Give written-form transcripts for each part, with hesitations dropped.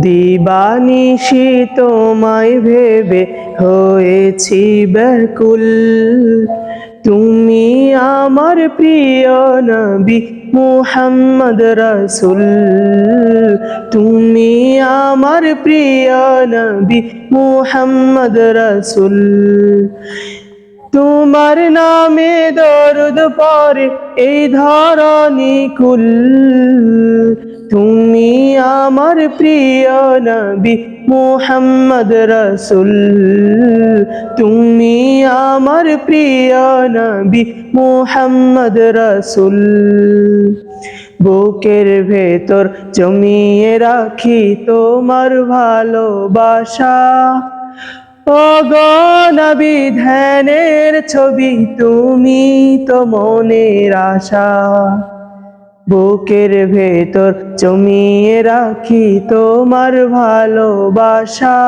দিবানিশি তোমায় ভেবে হয়েছি ব্যাকুল। তুমি আমার প্রিয় নবী মুহাম্মদ রাসূল। তুমি আমার প্রিয় নবী মুহাম্মদ রাসূল। তোমার নামে দরুদ পড়ে এই ধরণী কুল। তুমি আমার প্রিয় নবী মুহাম্মদ রাসূল। তুমি আমার প্রিয় নবী মুহাম্মদ রাসূল। বুকের ভেতর জমিয়ে রাখি তোমার ভালোবাসা। ওগো নবী ধ্যানের ছবি, তুমি তো মনের আশা। বুকের ভেতর জমিয়ে রাখি তোমার ভালোবাসা।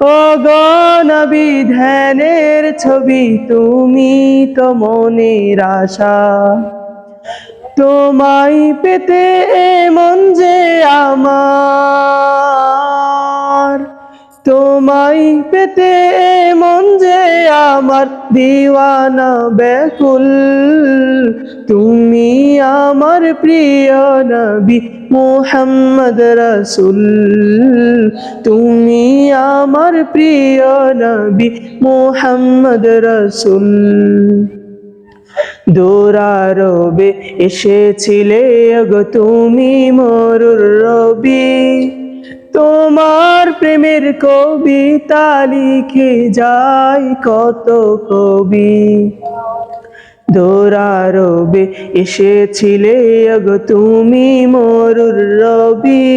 ওগো নবী ধ্যানের ছবি, তুমি তো মনের আশা। তোমায় পেতে মন যে আমার, তোমায় পেতে মন যে আমার দিওয়ানা ব্যাকুল। তুমি আমার প্রিয় নবী মুহাম্মদ রাসূল। তুমি আমার প্রিয় নবী মুহাম্মদ রাসূল। দূরারবে এসেছিলে গো তুমি মরুর রবি। তোমার প্রেমের কবিতা লিখে যায় কত কবি। দূরারবে এসেছিলে গো তুমি মরুর রবি।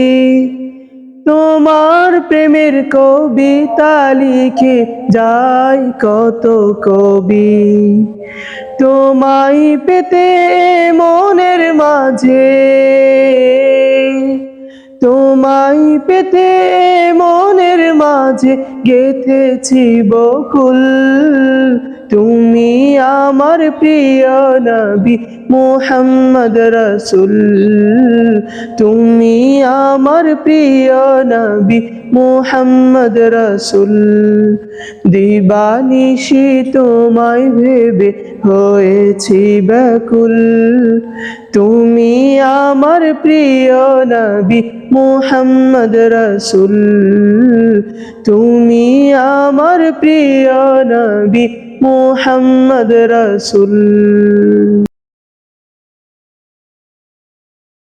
তোমার প্রেমের কবিতা লিখে যায় কত কবি। তোমায় পেতে মনের মাঝে, তোমায় পেতে মনের মাঝে গেঁথেছি বকুল। তুমি আমার প্রিয় নবী মুহাম্মদ রাসূল। তুমি আমার প্রিয় নবী মুহাম্মদ রাসূল। দিবানিশি তোমায় ভেবে হয়েছি ব্যাকুল। তুমি আমার প্রিয় নবী মুহাম্মদ রাসূল। তুমি আমার প্রিয় নবী মুহাম্মদ রাসূল।